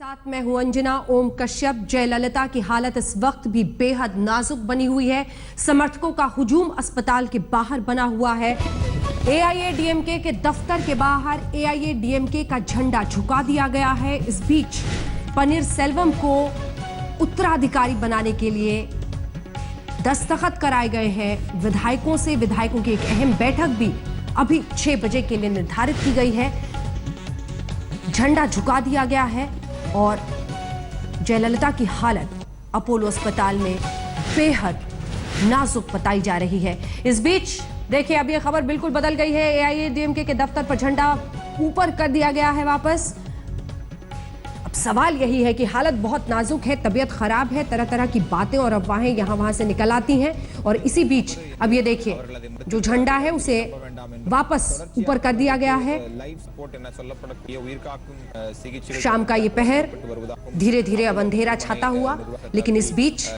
साथ मैं हूं अंजना। ओम कश्यप। जयललिता की हालत इस वक्त भी बेहद नाजुक बनी हुई है। समर्थकों का हुजूम अस्पताल के बाहर बना हुआ है। एआईएडीएमके के दफ्तर के बाहर एआईएडीएमके का झंडा झुका दिया गया है। इस बीच पनीरसेल्वम को उत्तराधिकारी बनाने के लिए दस्तखत कराए गए हैं विधायकों से। विधायकों की एक अहम बैठक भी अभी 6 बजे के लिए निर्धारित की गई है। झंडा झुका दिया गया है और जयललिता की हालत अपोलो अस्पताल में बेहद नाजुक बताई जा रही है। इस बीच देखिए, अब यह खबर बिल्कुल बदल गई है। एआईएडीएमके के दफ्तर पर झंडा ऊपर कर दिया गया है वापस। अब सवाल यही है कि हालत बहुत नाजुक है, तबीयत खराब है, तरह तरह की बातें और अफवाहें यहां वहां से निकल आती हैं। और इसी बीच अब ये देखिए, जो झंडा है उसे वापस ऊपर कर दिया गया है। शाम का ये पहर, धीरे धीरे अब अंधेरा छाता हुआ, लेकिन इस बीच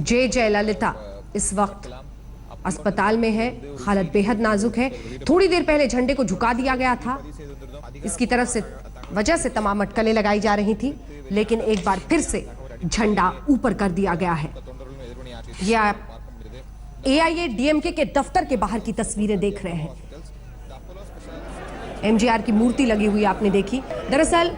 ये जयललिता इस वक्त अस्पताल में है। हालत बेहद नाजुक है। थोड़ी देर पहले झंडे को झुका दिया गया था। इसकी तरफ से वजह से तमाम अटकलें लगाई जा रही थी, लेकिन एक बार फिर से झंडा ऊपर कर दिया गया है। ये आप एआईएडीएमके के दफ्तर के बाहर की तस्वीरें देख रहे हैं। एमजीआर की मूर्ति लगी हुई आपने देखी। दरअसल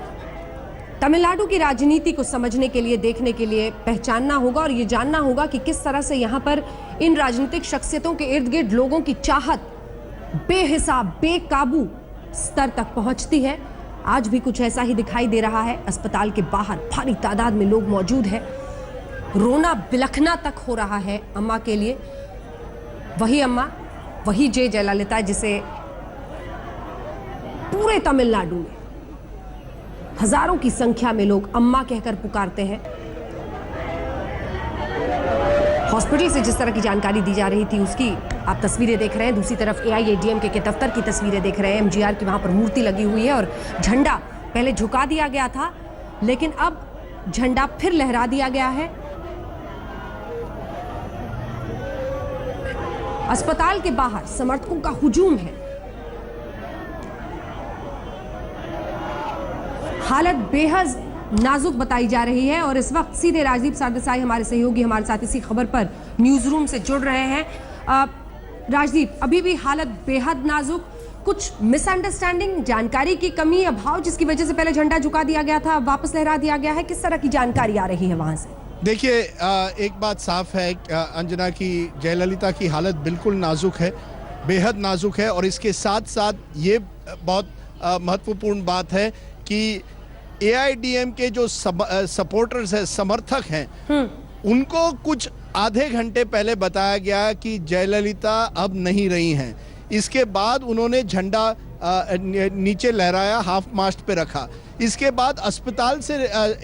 तमिलनाडु की राजनीति को समझने के लिए, देखने के लिए पहचानना होगा और ये जानना होगा कि किस तरह से यहां पर इन राजनीतिक शख्सियतों के इर्द गिर्द लोगों की चाहत बेहिसाब, बेकाबू स्तर तक पहुंचती है। आज भी कुछ ऐसा ही दिखाई दे रहा है। अस्पताल के बाहर भारी तादाद में लोग मौजूद हैं। रोना बिलखना तक हो रहा है अम्मा के लिए। वही अम्मा, वही जयललिता जिसे पूरे तमिलनाडु में हजारों की संख्या में लोग अम्मा कहकर पुकारते हैं। हॉस्पिटल से जिस तरह की जानकारी दी जा रही थी उसकी आप तस्वीरें देख रहे हैं। दूसरी तरफ एआईएडीएमके के दफ्तर की तस्वीरें देख रहे हैं। एमजीआर की वहां पर मूर्ति लगी हुई है और झंडा पहले झुका दिया गया था, लेकिन अब झंडा फिर लहरा दिया गया है। अस्पताल के बाहर समर्थकों का हुजूम है। हालत बेहद नाजुक बताई जा रही है और इस वक्त सीधे राजदीप सरदेसाई हमारे सहयोगी हमारे साथ इसी खबर पर न्यूज रूम से जुड़ रहे हैं। राजदीप, अभी भी हालत बेहद नाजुक, कुछ मिसअंडरस्टैंडिंग, जानकारी की कमी, अभाव जिसकी वजह से पहले झंडा झुका दिया गया था, अब वापस लहरा दिया गया है, किस तरह की जानकारी आ रही है वहां से? देखिए, एक बात साफ है अंजना की जयललिता की हालत बिल्कुल नाजुक है, बेहद नाजुक है। और इसके साथ साथ ये बहुत महत्वपूर्ण बात है कि एआईएडीएमके जो सपोर्टर्स हैं, समर्थक हैं, उनको कुछ आधे घंटे पहले बताया गया कि जयललिता अब नहीं रही हैं। इसके बाद उन्होंने झंडा नीचे लहराया, हाफ मास्ट पे रखा। इसके बाद अस्पताल से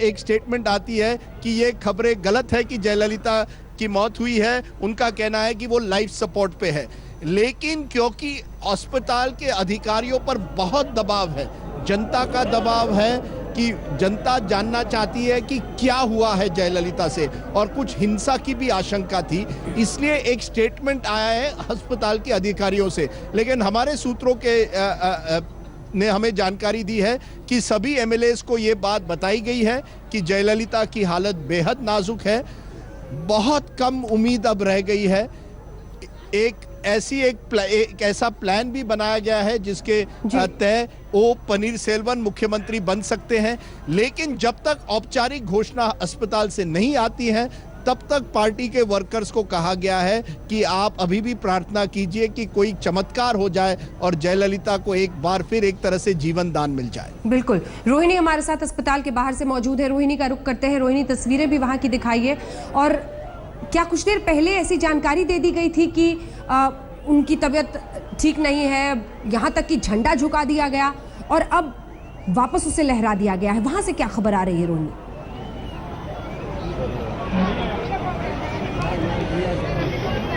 एक स्टेटमेंट आती है कि ये खबरें गलत है कि जयललिता की मौत हुई है। उनका कहना है कि वो लाइफ सपोर्ट पे है, लेकिन क्योंकि अस्पताल के अधिकारियों पर बहुत दबाव है, जनता का दबाव है कि जनता जानना चाहती है कि क्या हुआ है जयललिता से, और कुछ हिंसा की भी आशंका थी, इसलिए एक स्टेटमेंट आया है अस्पताल के अधिकारियों से। लेकिन हमारे सूत्रों के ने हमें जानकारी दी है कि सभी एमएलएस को ये बात बताई गई है कि जयललिता की हालत बेहद नाजुक है। बहुत कम उम्मीद अब रह गई है। एक ऐसा प्लान भी बनाया गया है जिसके तहत ओ पनीरसेल्वम मुख्यमंत्री बन सकते हैं, लेकिन जब तक औपचारिक घोषणा अस्पताल से नहीं आती है तब तक पार्टी के वर्कर्स को कहा गया है कि आप अभी भी प्रार्थना कीजिए कि कोई चमत्कार हो जाए और जयललिता को एक बार फिर एक तरह से जीवन दान मिल जाए। बिल्कुल। रोहिणी हमारे साथ अस्पताल के बाहर से मौजूद है। रोहिणी का रुख करते हैं। रोहिणी, तस्वीरें भी वहां की दिखाइए। और क्या कुछ देर पहले ऐसी जानकारी दे दी गई थी कि उनकी तबीयत ठीक नहीं है, यहां तक कि झंडा झुका दिया गया और अब वापस उसे लहरा दिया गया है? वहां से क्या खबर आ रही है रोहिणी?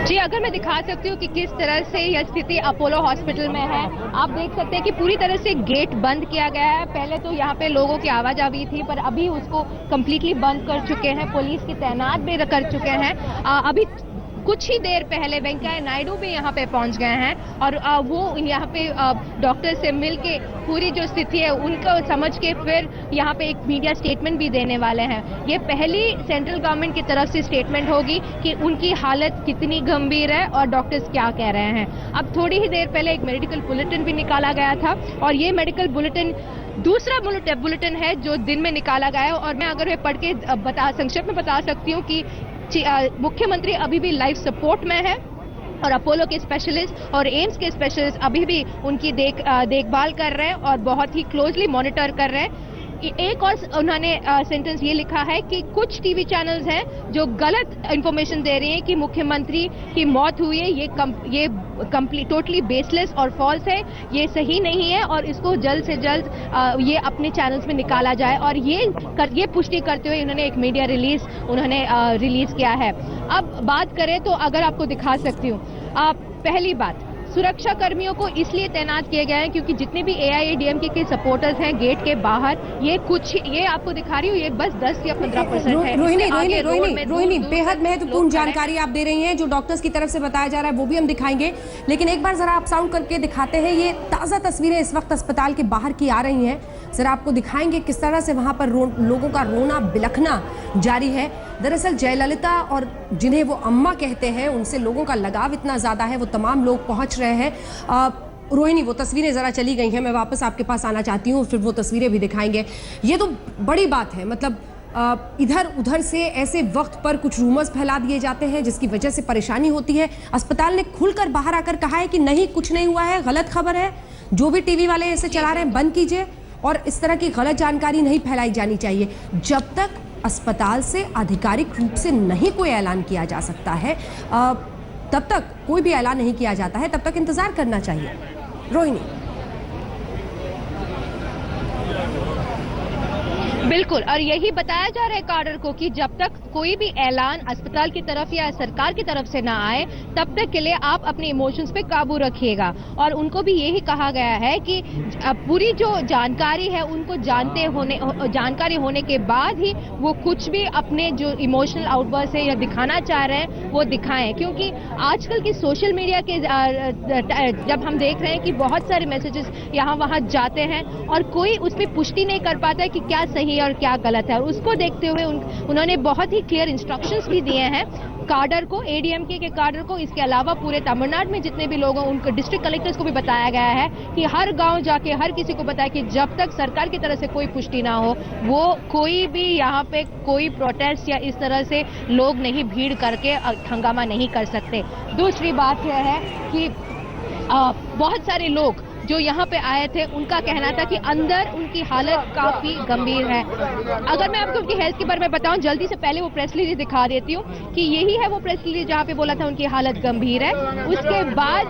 जी, अगर मैं दिखा सकती हूँ कि किस तरह से यह स्थिति अपोलो हॉस्पिटल में है। आप देख सकते हैं कि पूरी तरह से गेट बंद किया गया है। पहले तो यहाँ पे लोगों की आवाजाही थी, पर अभी उसको कम्प्लीटली बंद कर चुके हैं। पुलिस की तैनात भी कर चुके हैं। अभी कुछ ही देर पहले वेंकैया नायडू भी यहाँ पे पहुंच गए हैं और वो यहाँ पे डॉक्टर से मिलके पूरी जो स्थिति है उनको समझ के फिर यहाँ पे एक मीडिया स्टेटमेंट भी देने वाले हैं। ये पहली सेंट्रल गवर्नमेंट की तरफ से स्टेटमेंट होगी कि उनकी हालत कितनी गंभीर है और डॉक्टर्स क्या कह रहे हैं। अब थोड़ी ही देर पहले एक मेडिकल बुलेटिन भी निकाला गया था और ये मेडिकल बुलेटिन दूसरा बुलेटिन है जो दिन में निकाला गया है और मैं अगर मैं पढ़ के संक्षेप में बता सकती हूँ कि मुख्यमंत्री अभी भी लाइफ सपोर्ट में है और अपोलो के स्पेशलिस्ट और एम्स के स्पेशलिस्ट अभी भी उनकी देखभाल कर रहे हैं और बहुत ही क्लोजली मॉनिटर कर रहे हैं। एक और उन्होंने सेंटेंस ये लिखा है कि कुछ टीवी चैनल्स हैं जो गलत इंफॉर्मेशन दे रहे हैं कि मुख्यमंत्री की मौत हुई है, ये कंप्लीट टोटली बेसलेस और फॉल्स है, ये सही नहीं है और इसको जल्द से जल्द ये अपने चैनल्स में निकाला जाए और ये पुष्टि करते हुए उन्होंने एक मीडिया रिलीज रिलीज किया है। अब बात करें तो अगर आपको दिखा सकती हूँ, पहली बात सुरक्षा कर्मियों को इसलिए तैनात किए गए हैं क्योंकि जितने भी AIADMK के सपोर्टर्स हैं गेट के बाहर ये आपको दिखा रही हूँ, ये बस 10 या 15% है। रोहिणी बेहद महत्वपूर्ण जानकारी आप दे रही हैं जो डॉक्टर्स की तरफ से बताया जा रहा है वो भी हम दिखाएंगे, लेकिन एक बार जरा आप साउंड करके दिखाते हैं। ये ताज़ा तस्वीरें इस वक्त अस्पताल के बाहर की आ रही हैं, जरा आपको दिखाएंगे किस तरह से वहां पर लोगों का रोना बिलखना जारी है। दरअसल जयललिता और जिन्हें वो अम्मा कहते हैं उनसे लोगों का लगाव इतना ज़्यादा है, वो तमाम लोग पहुंच रहे हैं। रोहिणी वो तस्वीरें ज़रा चली गई हैं, मैं वापस आपके पास आना चाहती हूँ, फिर वो तस्वीरें भी दिखाएंगे। ये तो बड़ी बात है, मतलब इधर उधर से ऐसे वक्त पर कुछ रूमर्स फैला दिए जाते हैं जिसकी वजह से परेशानी होती है। अस्पताल ने खुलकर बाहर आकर कहा है कि नहीं, कुछ नहीं हुआ है, गलत खबर है, जो भी टीवी वाले ऐसे चला रहे हैं बंद कीजिए और इस तरह की गलत जानकारी नहीं फैलाई जानी चाहिए। जब तक अस्पताल से आधिकारिक रूप से नहीं कोई ऐलान किया जा सकता है, तब तक कोई भी ऐलान नहीं किया जाता है, तब तक इंतजार करना चाहिए। रोहिणी बिल्कुल, और यही बताया जा रहा है कार्डर को कि जब तक कोई भी ऐलान अस्पताल की तरफ या सरकार की तरफ से ना आए तब तक के लिए आप अपने इमोशंस पे काबू रखिएगा। और उनको भी यही कहा गया है कि पूरी जो जानकारी है उनको जानकारी होने के बाद ही वो कुछ भी अपने जो इमोशनल आउटबर्स्ट है या दिखाना चाह रहे हैं वो दिखाएं, क्योंकि आजकल की सोशल मीडिया के जब हम देख रहे हैं कि बहुत सारे मैसेजेस यहाँ वहाँ जाते हैं और कोई उस पर पुष्टि नहीं कर पाता है कि क्या सही और क्या गलत है, और उसको देखते हुए उन्होंने बहुत ही क्लियर इंस्ट्रक्शंस भी दिए हैं कार्डर को, ADMK के कार्डर को। इसके अलावा पूरे तमिलनाडु में जितने भी लोग हैं उनको डिस्ट्रिक्ट कलेक्टर्स को भी बताया गया है कि हर गांव जाके हर किसी को बताया कि जब तक सरकार की तरफ से कोई पुष्टि ना हो वो कोई भी यहाँ पे कोई प्रोटेस्ट या इस तरह से लोग नहीं भीड़ करके हंगामा नहीं कर सकते। दूसरी बात यह है कि बहुत सारे लोग जो यहाँ पे आए थे उनका कहना था कि अंदर उनकी हालत काफी गंभीर है। अगर मैं आपको उनकी हेल्थ के बारे में बताऊं जल्दी से, पहले वो प्रेस रिलीज दिखा देती हूँ कि यही है वो प्रेस रिलीज जहाँ पे बोला था उनकी हालत गंभीर है। उसके बाद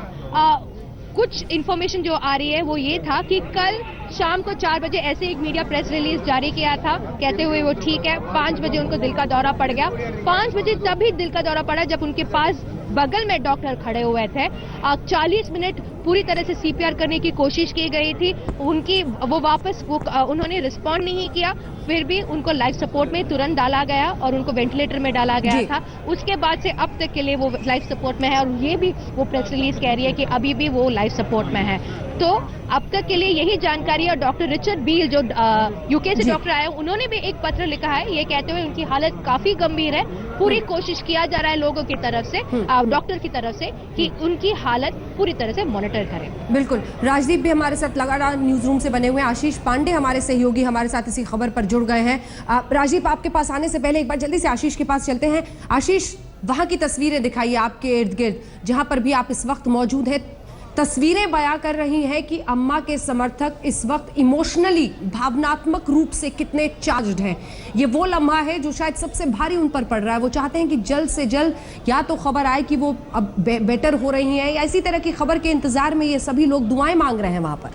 कुछ इन्फॉर्मेशन जो आ रही है वो ये था कि कल शाम को 4 बजे ऐसे एक मीडिया प्रेस रिलीज जारी किया था कहते हुए वो ठीक है। 5 बजे उनको दिल का दौरा पड़ गया। 5 बजे तभी दिल का दौरा पड़ा जब उनके पास बगल में डॉक्टर खड़े हुए थे। 40 मिनट पूरी तरह से CPR करने की कोशिश की गई थी, उन्होंने रिस्पॉन्ड नहीं किया, फिर भी उनको लाइफ सपोर्ट में तुरंत डाला गया और उनको वेंटिलेटर में डाला गया था। उसके बाद से अब तक के लिए वो लाइफ सपोर्ट में है और ये भी वो प्रेस रिलीज कह रही है कि अभी भी वो लाइफ सपोर्ट में है। तो अब तक के लिए यही जानकारी। और डॉक्टर रिचर्ड बील जो UK से डॉक्टर आए उन्होंने भी एक पत्र लिखा है ये कहते हुए उनकी हालत काफी गंभीर है। पूरी कोशिश किया जा रहा है लोगों की तरफ से, डॉक्टर की तरफ से, कि उनकी हालत पूरी तरह से मॉनिटर करें। बिल्कुल, राजदीप भी हमारे साथ लगातार न्यूज रूम से बने हुए हैं। आशीष पांडे हमारे सहयोगी हमारे साथ इसी खबर पर जुड़ गए हैं। राजदीप, आपके पास आने से पहले एक बार जल्दी से आशीष के पास चलते हैं। आशीष, वहां की तस्वीरें दिखाइए आपके इर्द गिर्द जहां पर भी आप इस वक्त मौजूद हैं। तस्वीरें बयां कर रही हैं कि अम्मा के समर्थक इस वक्त इमोशनली, भावनात्मक रूप से कितने चार्ज्ड हैं। ये वो लम्हा है जो शायद सबसे भारी उन पर पड़ रहा है। वो चाहते हैं कि जल्द से जल्द या तो खबर आए कि वो अब बेटर हो रही हैं या इसी तरह की खबर के इंतजार में ये सभी लोग दुआएं मांग रहे हैं वहां पर।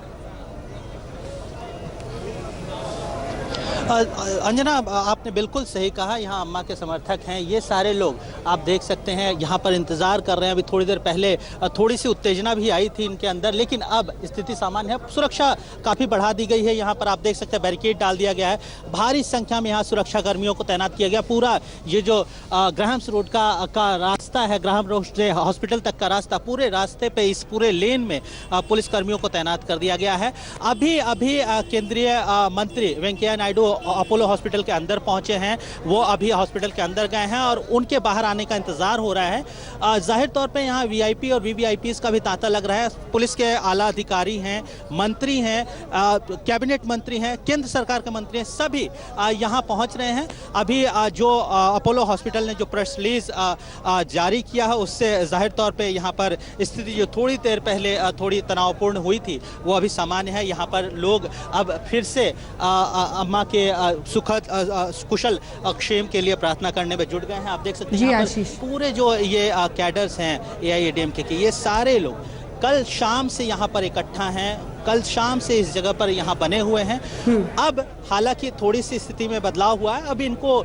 अंजना, आपने बिल्कुल सही कहा, यहाँ अम्मा के समर्थक हैं, ये सारे लोग आप देख सकते हैं यहाँ पर इंतजार कर रहे हैं। अभी थोड़ी देर पहले थोड़ी सी उत्तेजना भी आई थी इनके अंदर, लेकिन अब स्थिति सामान्य है। सुरक्षा काफ़ी बढ़ा दी गई है। यहाँ पर आप देख सकते हैं बैरिकेड डाल दिया गया है, भारी संख्या में यहाँ सुरक्षा कर्मियों को तैनात किया गया। पूरा ये जो ग्राहम्स रोड का रास्ता है, ग्राहम रोड से हॉस्पिटल तक का रास्ता, पूरे रास्ते पे इस पूरे लेन में पुलिस कर्मियों को तैनात कर दिया गया है। अभी केंद्रीय मंत्री वेंकैया नायडू अपोलो हॉस्पिटल के अंदर पहुंचे हैं, वो अभी हॉस्पिटल के अंदर गए हैं और उनके बाहर आने का इंतजार हो रहा है। जाहिर तौर पे यहाँ वीआईपी और वीवीआईपीज़ का भी तांता लग रहा है। पुलिस के आला अधिकारी हैं, मंत्री हैं, कैबिनेट मंत्री हैं, केंद्र सरकार के मंत्री हैं, सभी यहाँ पहुँच रहे हैं। अभी जो अपोलो हॉस्पिटल ने जो प्रेस रिलीज जारी किया है, उससे जाहिर तौर पे यहाँ पर स्थिति जो थोड़ी देर पहले थोड़ी तनावपूर्ण हुई थी, वो अभी सामान्य है। यहाँ पर लोग अब फिर से अम्मा के सुखद कुशल क्षेम के लिए प्रार्थना करने में जुट गए हैं। आप देख सकते हैं यहाँ पर पूरे जो ये कैडर्स हैं एआईएडीएमके के, ये सारे लोग कल शाम से यहाँ पर इकट्ठा हैं, कल शाम से इस जगह पर यहाँ बने हुए हैं। अब हालांकि थोड़ी सी स्थिति में बदलाव हुआ है। अब इनको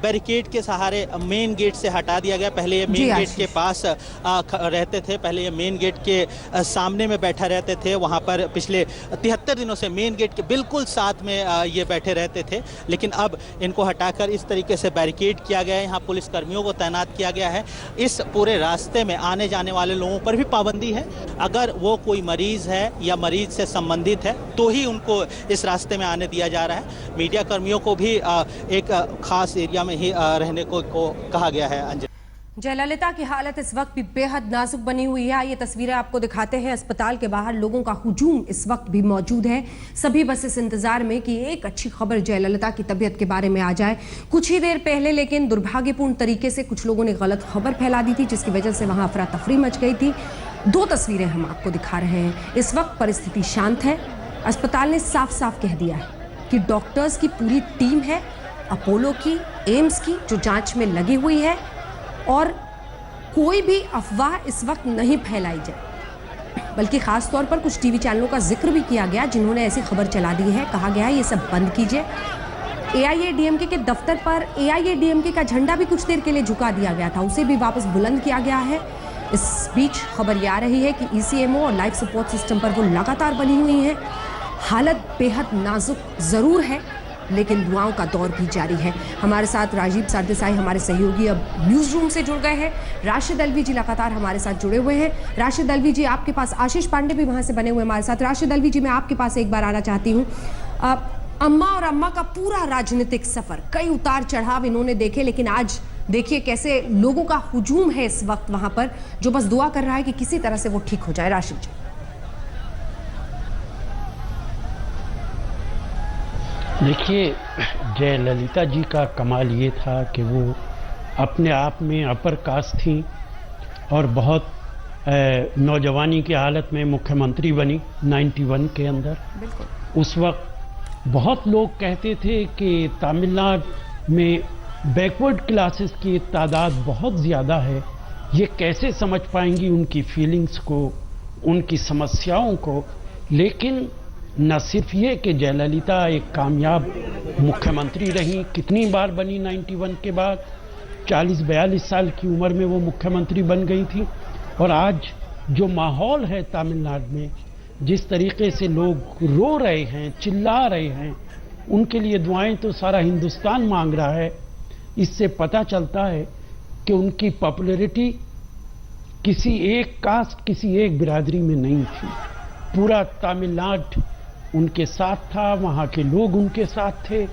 बैरिकेड के सहारे मेन गेट से हटा दिया गया। पहले ये मेन गेट के पास रहते थे, पहले ये मेन गेट के सामने में बैठा रहते थे। वहाँ पर पिछले 73 दिनों से मेन गेट के बिल्कुल साथ में ये बैठे रहते थे, लेकिन अब इनको हटाकर इस तरीके से बैरिकेड किया गया है। यहाँ पुलिस कर्मियों को तैनात किया गया है। इस पूरे रास्ते में आने जाने वाले लोगों पर भी पाबंदी है। अगर वो कोई मरीज है या मरीज से संबंधित है तो ही उनको इस रास्ते में आने दिया जा रहा है। मीडिया कर्मियों को भी एक खास एरिया में ही रहने को कहा गया है। अंजलि, जयललिता की हालत इस वक्त भी बेहद नाजुक बनी हुई है। ये तस्वीरें आपको दिखाते हैं। अस्पताल के बाहर लोगों का हुजूम इस वक्त भी मौजूद है। सभी बस इस इंतजार में कि एक अच्छी खबर जयललिता की तबीयत के बारे में आ जाए। कुछ ही देर पहले लेकिन दुर्भाग्यपूर्ण तरीके से कुछ लोगों ने गलत खबर फैला दी थी, जिसकी वजह से वहां अफरा तफरी मच गई थी। दो तस्वीरें हम आपको दिखा रहे हैं। इस वक्त परिस्थिति शांत है। अस्पताल ने साफ साफ कह दिया है कि डॉक्टर्स की पूरी टीम है, अपोलो की, एम्स की, जो जांच में लगी हुई है, और कोई भी अफवाह इस वक्त नहीं फैलाई जाए। बल्कि खास तौर पर कुछ टीवी चैनलों का जिक्र भी किया गया जिन्होंने ऐसी खबर चला दी है। कहा गया है ये सब बंद कीजिए। एआईएडीएमके के दफ्तर पर एआईएडीएमके का झंडा भी कुछ देर के लिए झुका दिया गया था, उसे भी वापस बुलंद किया गया है। इस बीच खबर ये आ रही है कि ईसीएमओ और लाइफ सपोर्ट सिस्टम पर वो लगातार बनी हुई हैं। हालत बेहद नाजुक जरूर है, लेकिन दुआओं का दौर भी जारी है। हमारे साथ राजीव सरदेसाई हमारे सहयोगी अब न्यूज रूम से जुड़ गए हैं। राशिद अलवी जी लगातार हमारे साथ जुड़े हुए हैं। राशिद अलवी जी, आपके पास आशीष पांडे भी वहां से बने हुए हमारे साथ। राशिद अलवी जी, मैं आपके पास एक बार आना चाहती हूँ। अम्मा और अम्मा का पूरा राजनीतिक सफर, कई उतार चढ़ाव इन्होंने देखे, लेकिन आज देखिए कैसे लोगों का हुजूम है इस वक्त वहां पर, जो बस दुआ कर रहा है कि किसी तरह से वो ठीक हो जाए। राशिद जी, देखिए, जयललिता जी का कमाल ये था कि वो अपने आप में अपर कास्ट थी और बहुत नौजवानी की हालत में मुख्यमंत्री बनी 91 के अंदर। उस वक्त बहुत लोग कहते थे कि तमिलनाडु में बैकवर्ड क्लासेस की तादाद बहुत ज़्यादा है, ये कैसे समझ पाएंगी उनकी फीलिंग्स को, उनकी समस्याओं को। लेकिन न सिर्फ ये कि जयललिता एक कामयाब मुख्यमंत्री रही, कितनी बार बनी 91 के बाद, 40-42 साल की उम्र में वो मुख्यमंत्री बन गई थी। और आज जो माहौल है तमिलनाडु में, जिस तरीके से लोग रो रहे हैं, चिल्ला रहे हैं, उनके लिए दुआएं तो सारा हिंदुस्तान मांग रहा है। इससे पता चलता है कि उनकी पॉपुलैरिटी किसी एक कास्ट, किसी एक बिरादरी में नहीं थी। पूरा तमिलनाडु उनके साथ था, वहाँ के लोग उनके साथ थे।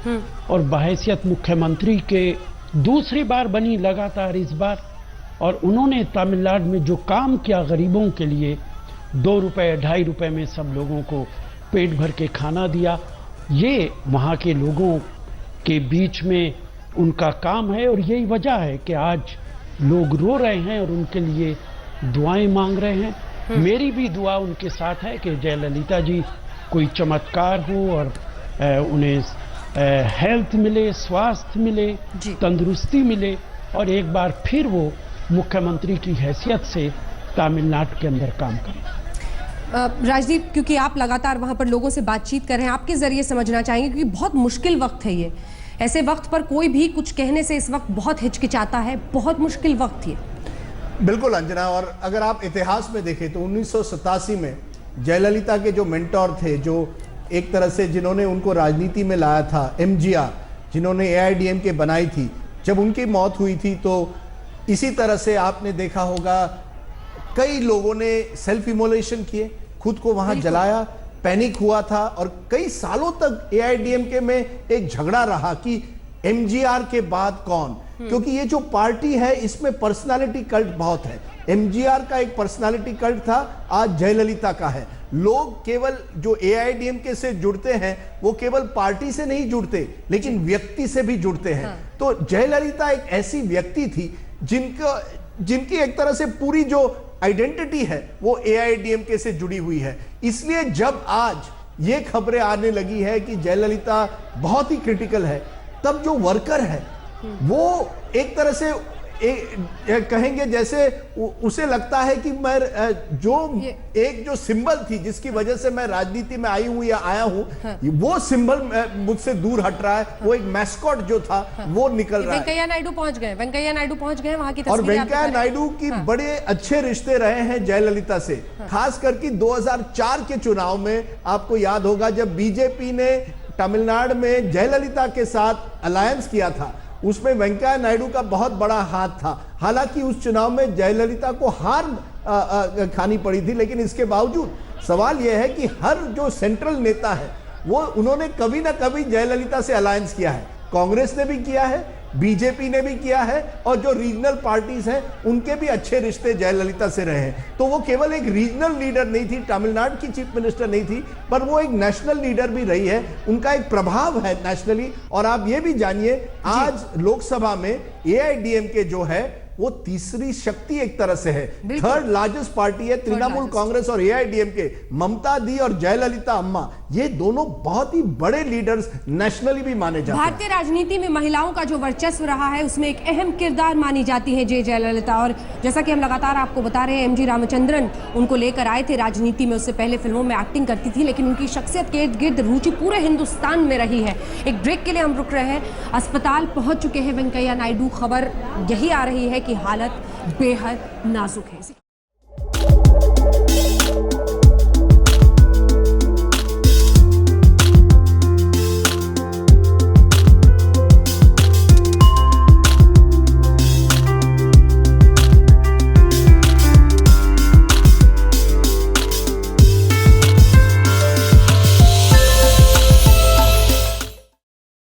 और बहैसियत मुख्यमंत्री के दूसरी बार बनी लगातार इस बार, और उन्होंने तमिलनाडु में जो काम किया गरीबों के लिए, 2 रुपए 2.5 रुपए में सब लोगों को पेट भर के खाना दिया, ये वहाँ के लोगों के बीच में उनका काम है। और यही वजह है कि आज लोग रो रहे हैं और उनके लिए दुआएं मांग रहे हैं। मेरी भी दुआ उनके साथ है कि जयललिता जी कोई चमत्कार हो और उन्हें हेल्थ मिले, स्वास्थ्य मिले, तंदुरुस्ती मिले, और एक बार फिर वो मुख्यमंत्री की हैसियत से तमिलनाडु के अंदर काम करें। राजदीप, क्योंकि आप लगातार वहां पर लोगों से बातचीत कर रहे हैं, आपके जरिए समझना चाहेंगे क्योंकि बहुत मुश्किल वक्त है ये। ऐसे वक्त पर कोई भी कुछ कहने से इस वक्त बहुत हिचकिचाता है, बहुत मुश्किल वक्त ये। बिल्कुल अंजना, और अगर आप इतिहास में देखें तो 1987 में जयललिता के जो मेंटोर थे, जो एक तरह से जिन्होंने उनको राजनीति में लाया था, एमजीआर, जिन्होंने एआईडीएमके बनाई थी, जब उनकी मौत हुई थी तो इसी तरह से आपने देखा होगा कई लोगों ने सेल्फ इमोलेशन किए, खुद को वहां जलाया, पैनिक हुआ था और कई सालों तक एआईडीएमके में एक झगड़ा रहा कि एमजीआर के बाद कौन, क्योंकि ये जो पार्टी है इसमें पर्सनालिटी कल्ट बहुत है। एमजीआर का एक पर्सनालिटी कल्ट था, आज जयललिता का है। लोग केवल जो एआईडीएमके से जुड़ते हैं वो केवल पार्टी से नहीं जुड़ते लेकिन व्यक्ति से भी जुड़ते हैं। हाँ। तो जयललिता एक ऐसी व्यक्ति थी जिनकी एक तरह से पूरी जो आइडेंटिटी है वो एआईडीएमके से जुड़ी हुई है। इसलिए जब आज ये खबरें आने लगी है कि जयललिता बहुत ही क्रिटिकल है, तब जो वर्कर है वो एक तरह से कहेंगे जैसे उसे लगता है कि मैं जो सिंबल थी जिसकी वजह से मैं राजनीति में आई हूं या आया हूं, हाँ। वो सिंबल मुझसे दूर हट रहा है। हाँ। वो एक मैस्कॉट जो था, हाँ। वो निकल रहा है। वेंकैया नायडू पहुंच गए, वहां की और वेंकैया नायडू की बड़े अच्छे रिश्ते रहे हैं जयललिता से। खास करके 2004 के चुनाव में आपको याद होगा जब बीजेपी ने तमिलनाडु में जयललिता के साथ अलायंस किया था, उसमें वेंकैया नायडू का बहुत बड़ा हाथ था। हालांकि उस चुनाव में जयललिता को हार खानी पड़ी थी, लेकिन इसके बावजूद सवाल यह है कि हर जो सेंट्रल नेता है वो उन्होंने कभी ना कभी जयललिता से अलायंस किया है। कांग्रेस ने भी किया है, बीजेपी ने भी किया है और जो रीजनल पार्टीज हैं उनके भी अच्छे रिश्ते जयललिता से रहे हैं। तो वो केवल एक रीजनल लीडर नहीं थी, तमिलनाडु की चीफ मिनिस्टर नहीं थी, पर वो एक नेशनल लीडर भी रही है। उनका एक प्रभाव है नेशनली। और आप ये भी जानिए आज लोकसभा में एआईडीएमके जो है वो तीसरी शक्ति एक तरह से है, थर्ड लार्जेस्ट पार्टी है। तृणमूल कांग्रेस और एआईडीएमके, ममता दी और जयललिता अम्मा, ये दोनों बहुत ही बड़े लीडर्स नेशनली भी माने जाते हैं। भारतीय राजनीति में महिलाओं का जो वर्चस्व रहा है उसमें एक अहम किरदार मानी जाती है जयललिता। और जैसा कि हम लगातार आपको बता रहे हैं, एमजी रामचंद्रन उनको लेकर आए थे राजनीति में। उससे पहले फिल्मों में एक्टिंग करती थी, लेकिन उनकी शख्सियत के इर्द गिर्द रुचि पूरे हिंदुस्तान में रही है। एक ब्रेक के लिए हम रुक रहे हैं। अस्पताल पहुंच चुके हैं वेंकैया नायडू। खबर यही आ रही है कि हालत बेहद नाजुक है।